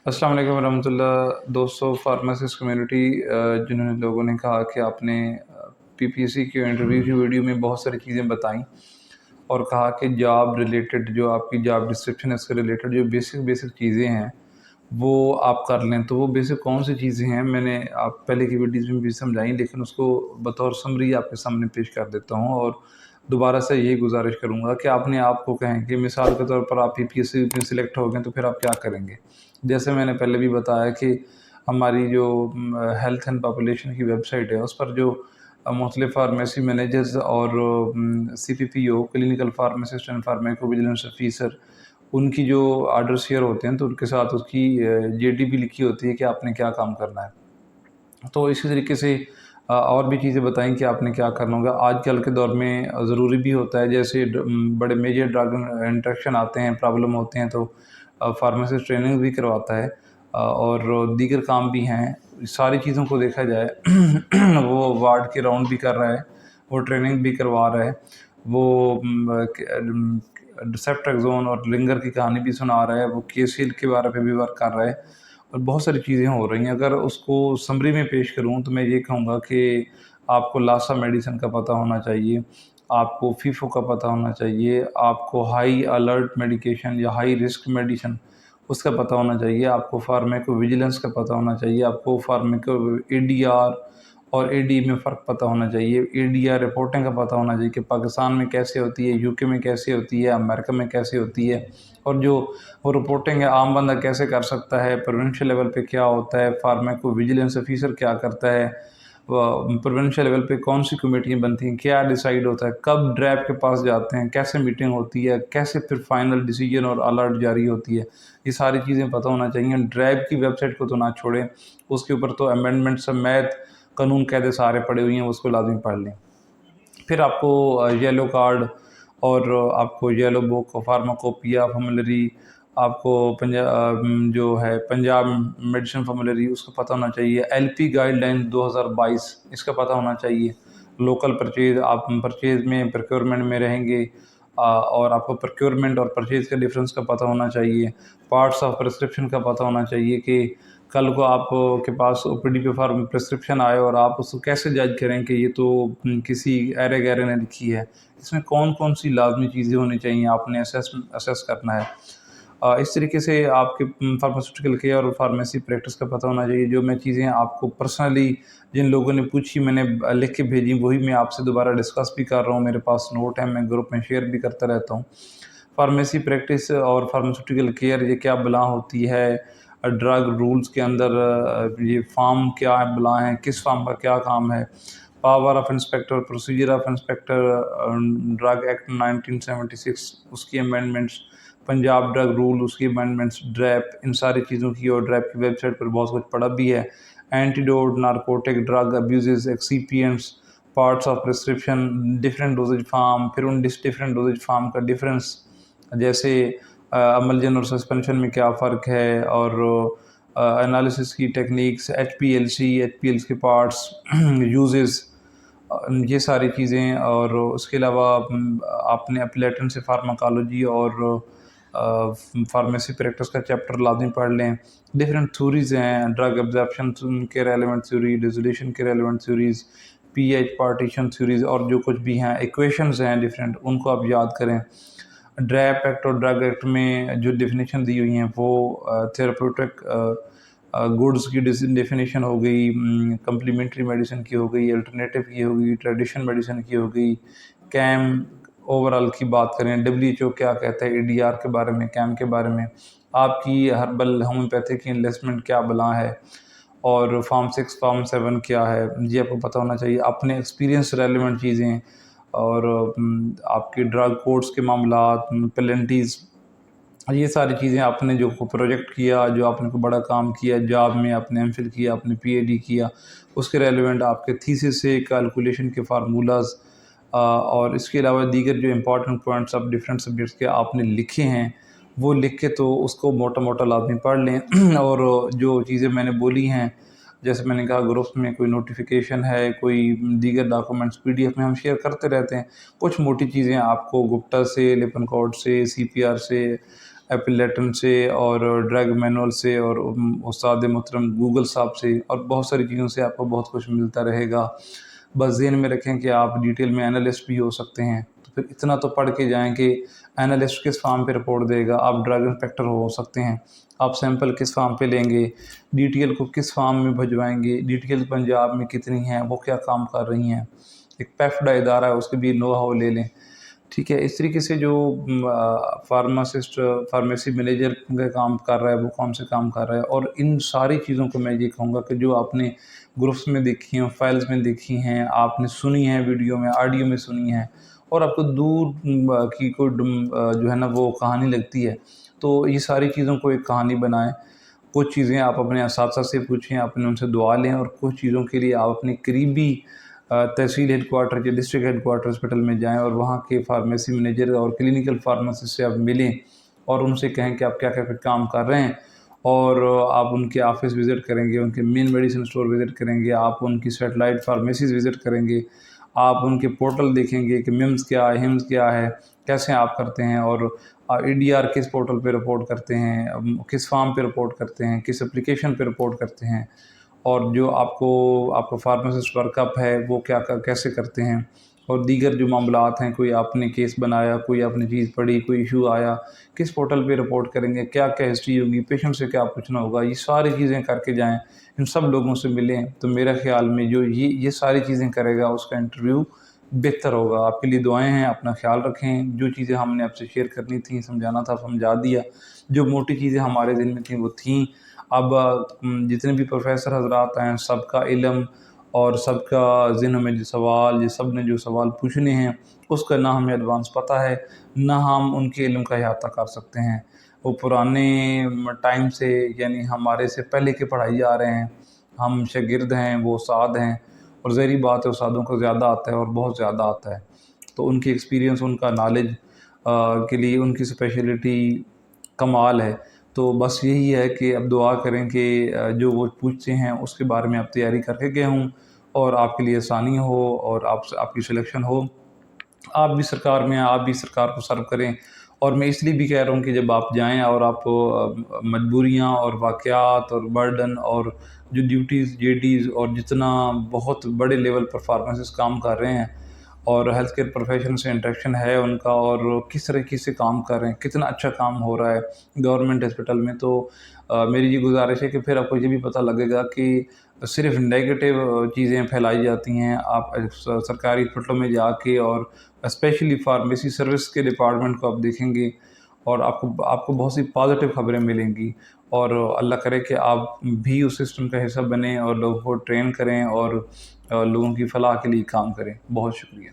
अस्सलाम वालेकुम वरहमतुल्लाह दोस्तों, फार्मासिस्ट कम्युनिटी जिन्होंने लोगों ने कहा कि आपने पीपीएससी के इंटरव्यू की वीडियो में बहुत सारी चीज़ें बताई और कहा कि जॉब रिलेटेड जो आपकी जॉब डिस्क्रिप्शन है उसके रिलेटेड जो बेसिक बेसिक चीज़ें हैं वो आप कर लें। तो वो बेसिक कौन सी चीज़ें हैं मैंने आप पहले की वीडियोज़ में भी समझाई, लेकिन उसको बतौर समरी आपके सामने पेश कर देता हूँ और दोबारा से यही गुजारिश करूँगा कि आपने आप को कहें कि मिसाल के तौर पर आप पीपीएससी में सिलेक्ट हो गए तो फिर आप क्या करेंगे। जैसे मैंने पहले भी बताया कि हमारी जो हेल्थ एंड पॉपुलेशन की वेबसाइट है उस पर जो मुख्तलिफ फार्मेसी मैनेजर्स और CPPO clinical pharmacist and pharmacovigilance officer उनकी जो आर्डर शेयर होते हैं तो उनके साथ उसकी जेडी भी लिखी होती है कि आपने क्या काम करना है। तो इसी तरीके से और भी चीज़ें बताएँ कि आपने क्या करना होगा। आजकल के दौर में ज़रूरी भी होता है, जैसे बड़े मेजर ड्रग इंटरेक्शन आते हैं, प्रॉब्लम होते हैं तो फार्मासिस्ट ट्रेनिंग भी करवाता है और दीगर काम भी हैं। सारी चीज़ों को देखा जाए वो वार्ड के राउंड भी कर रहा है, वो ट्रेनिंग भी करवा रहा है, वो सेफ्ट्रेक्सोन और लिंगर की कहानी भी सुना रहा है, वो केसीएल के बारे पे भी वर्क कर रहा है और बहुत सारी चीज़ें हो रही हैं। अगर उसको समरी में पेश करूँ तो मैं ये कहूँगा कि आपको लासा मेडिसिन का पता होना चाहिए, आपको फीफो का पता होना चाहिए, आपको हाई अलर्ट मेडिकेशन या हाई रिस्क मेडिसिन उसका पता होना चाहिए, आपको फार्माकोविजिलेंस का पता होना चाहिए, आपको फार्माको एडीआर और एडी में फ़र्क पता होना चाहिए, एडीआर रिपोर्टिंग का पता होना चाहिए कि पाकिस्तान में कैसे होती है, यूके में कैसे होती है, अमेरिका में कैसे होती है और जो वो रिपोर्टिंग है आम बंदा कैसे कर सकता है, प्रोविंशियल लेवल पे क्या होता है, फार्माकोविजिलेंस ऑफिसर क्या करता है, प्रोविंशियल लेवल पे कौन सी कमेटियाँ बनती हैं, क्या डिसाइड होता है, कब ड्रैब के पास जाते हैं, कैसे मीटिंग होती है, कैसे फिर फाइनल डिसीजन और अलर्ट जारी होती है, ये सारी चीज़ें पता होना चाहिए। ड्रैब की वेबसाइट को तो ना छोड़ें, उसके ऊपर तो अमेंडमेंट समेत कानून कायदे सारे पड़े हुए हैं, उसको लाज़मी पढ़ लें। फिर आपको येलो कार्ड और आपको येलो बुक, फार्माकोपिया फॉर्मूलरी, आपको जो है पंजाब मेडिसिन फॉर्मूलरी उसका पता होना चाहिए। एलपी गाइडलाइन 2022 इसका पता होना चाहिए। लोकल परचेज़, आप परचेज़ में प्रोक्योरमेंट में रहेंगे और आपको प्रोक्योरमेंट और परचेज़ का डिफरेंस का पता होना चाहिए। पार्ट्स ऑफ प्रिस्क्रिप्शन का पता होना चाहिए कि कल को आप के पास ओपीडी पे फार्म प्रिस्क्रिप्शन आए और आप उसको कैसे जज करें कि ये तो किसी ऐरे गैरे ने लिखी है। इसमें कौन-कौन सी लाज़मी चीज़ें होनी चाहिए आपने असेस करना है। इस तरीके से आपके फार्मास्यूटिकल केयर और फार्मेसी प्रैक्टिस का पता होना चाहिए। जो मैं चीज़ें आपको पर्सनली जिन लोगों ने पूछी मैंने लिख के भेजी वही मैं आपसे दोबारा डिस्कस भी कर रहा हूँ। मेरे पास नोट है, मैं ग्रुप में शेयर भी करता रहता हूँ। फार्मेसी प्रैक्टिस और फार्मास्यूटिकल केयर ये क्या बला होती है, ड्रग रूल्स के अंदर ये फार्म क्या बला हैं, किस फार्म का क्या काम है, power of inspector, procedure of inspector, drug act 1976 उसकी अमेंडमेंट्स, पंजाब ड्रग रूल उसकी अमेंडमेंट्स, ड्रैप, इन सारी चीज़ों की और ड्रैप की वेबसाइट पर बहुत कुछ पड़ा भी है। Antidote, narcotic drug abuses, excipients, parts of prescription, different dosages form, फिर उन डिफरेंट डोजेज फार्म का डिफरेंस, जैसे अमलजन और सस्पेंशन में क्या फ़र्क है और एनालिसिस की टेक्निक्स, एचपीएल्स के पार्ट्स यूजेस, ये सारी चीज़ें और उसके अलावा आपने एप्लेटन से फार्माकोलॉजी और फार्मेसी प्रैक्टिस का चैप्टर लाज़मी पढ़ लें। डिफरेंट थ्योरीज़ हैं, ड्रग एब्जॉर्प्शन के रेलेवेंट थ्योरी, डिसोल्यूशन के relevant theories, pH partition theories और जो कुछ भी हैं, इक्वेशंस हैं डिफरेंट, उनको आप याद करें। ड्रैप एक्ट और ड्रग एक्ट में जो डेफिनेशन दी हुई हैं वो थेराप्यूटिक गुड्स की डेफिनेशन हो गई, कम्प्लीमेंट्री मेडिसिन की हो गई, अल्टरनेटिव की हो गई, ट्रेडिशनल मेडिसिन की हो गई, कैम ओवरऑल की बात करें, डब्ल्यूएचओ क्या कहता है एडीआर के बारे में, कैम के बारे में, आपकी हर्बल होम्योपैथिक इन्वेस्टमेंट क्या बला है और फार्म 6 फार्म 7 क्या है, ये आपको पता होना चाहिए। अपने एक्सपीरियंस रेलेवेंट चीज़ें और आपके ड्रग कोर्ट्स के मामलात, पेनल्टीज़, ये सारी चीज़ें आपने जो प्रोजेक्ट किया, जो आपने कोई बड़ा काम किया, जॉब में आपने एमफिल किया, आपने पीएचडी किया, उसके रेलेवेंट आपके थीसिस से कैलकुलेशन के फार्मूलाज़ और इसके अलावा दीगर जो important points of different subjects के आपने लिखे हैं, वो लिख के तो उसको मोटा-मोटा लाज़मी पढ़ लें और जो चीज़ें मैंने बोली हैं, जैसे मैंने कहा ग्रुप्स में कोई नोटिफिकेशन है, कोई दीगर डॉक्यूमेंट्स पीडीएफ में हम शेयर करते रहते हैं। कुछ मोटी चीज़ें आपको गुप्ता से, लिपनकोड से, सीपीआर से, एपिलेटन से और ड्रग मैनुअल से और उस्ताद मोहतरम गूगल साहब से और बहुत सारी चीज़ों से आपको बहुत कुछ मिलता रहेगा। बस ज़हन में रखें कि आप डिटेल में एनालिस्ट भी हो सकते हैं, तो फिर इतना तो पढ़ के जाएँ कि एनालिस्ट किस फार्म पे रिपोर्ट देगा, आप ड्रग इंस्पेक्टर हो सकते हैं, आप सैंपल किस फार्म पे लेंगे, डीटीएल को किस फार्म में भिजवाएंगे, डीटीएल पंजाब में कितनी हैं, वो क्या काम कर रही हैं, एक पेफ्डा इदारा है उसके भी नो हाउ ले लें। ठीक है, इस तरीके से जो फार्मासिस्ट फार्मेसी मैनेजर का काम कर रहा है वो कौन से काम कर रहा है, और इन सारी चीज़ों को मैं ये कहूँगा कि जो आपने ग्रुप्स में देखी हैं, फाइल्स में देखी हैं, आपने सुनी हैं, वीडियो में ऑडियो में सुनी हैं, और आपको दूर की कोई जो है ना वो कहानी लगती है, तो ये सारी चीज़ों को एक कहानी बनाएं। कुछ चीज़ें आप अपने असातिज़ा से पूछें, अपने उनसे दुआ लें, और कुछ चीज़ों के लिए आप अपने करीबी तहसील हेडक्वार्टर या डिस्ट्रिक्ट हेडक्वार्टर हॉस्पिटल में जाएं और वहाँ के फार्मेसी मैनेजर और क्लिनिकल फार्मासिस्ट से आप मिलें और उनसे कहें कि आप क्या क्या काम कर रहे हैं, और आप उनके ऑफिस विज़िट करेंगे, उनके मेन मेडिसिन स्टोर विज़िट करेंगे, आप उनकी सैटेलाइट फार्मेसीज़ विज़िट करेंगे, आप उनके पोर्टल देखेंगे कि मिम्स क्या है, हिम्स क्या है, कैसे आप करते हैं, और ईडीआर किस पोर्टल पे रिपोर्ट करते हैं, किस फॉर्म पे रिपोर्ट करते हैं, किस एप्लीकेशन पे रिपोर्ट करते हैं, और जो आपका फार्मासिस्ट वर्कअप है वो क्या कैसे करते हैं, और दीगर जो मामलात हैं, कोई आपने केस बनाया, कोई आपने चीज़ पढ़ी, कोई इशू आया, किस पोर्टल पे रिपोर्ट करेंगे, क्या क्या हिस्ट्री होगी, पेशेंट से क्या पूछना होगा, ये सारी चीज़ें करके जाएं, इन सब लोगों से मिलें। तो मेरा ख्याल में जो ये सारी चीज़ें करेगा उसका इंटरव्यू बेहतर होगा। आपके लिए दुआएं हैं, अपना ख्याल रखें। जो चीज़ें हमने आपसे शेयर करनी थी, समझाना था, समझा दिया। जो मोटी चीज़ें हमारे दिल में थी वो थीं। अब जितने भी प्रोफेसर हजरात हैं, सबका इल्म और सबका ज़हन में जो सवाल, ये सब ने जो सवाल पूछने हैं, उसका ना हमें एडवांस पता है, ना हम उनके इल्म का अहाता कर सकते हैं। वो पुराने टाइम से, यानी हमारे से पहले के पढ़ाई जा रहे हैं, हम शागिर्द हैं, वो उस्ताद हैं, और ज़ाहिर बात है उस्तादों को ज़्यादा आता है और बहुत ज़्यादा आता है। तो उनकी एक्सपीरियंस, उनका नॉलेज के लिए उनकी स्पेशलिटी कमाल है। तो बस यही है कि अब दुआ करें कि जो वो पूछते हैं उसके बारे में आप तैयारी करके गए हों और आपके लिए आसानी हो और आपकी सिलेक्शन हो। आप भी सरकार में हैं, आप भी सरकार को सर्व करें। और मैं इसलिए भी कह रहा हूँ कि जब आप जाएँ और आप मजबूरियाँ और वाक़यात और बर्डन और जो ड्यूटीज़, जेडीज़ और जितना बहुत बड़े लेवल पर फार्मासिस्ट काम कर रहे हैं और हेल्थ केयर प्रोफेशन से इंटरेक्शन है उनका, और किस तरीके से काम कर रहे हैं, कितना अच्छा काम हो रहा है गवर्नमेंट हॉस्पिटल में, तो मेरी ये गुजारिश है कि फिर आपको ये भी पता लगेगा कि सिर्फ नेगेटिव चीज़ें फैलाई जाती हैं। आप सरकारी हॉस्पिटलों में जाके और स्पेशली फार्मेसी सर्विस के डिपार्टमेंट को आप देखेंगे और आपको आपको बहुत सी पॉजिटिव खबरें मिलेंगी, और अल्लाह करे कि आप भी उस सिस्टम का हिस्सा बनें और लोगों को ट्रेन करें और लोगों की फलाह के लिए काम करें। बहुत शुक्रिया।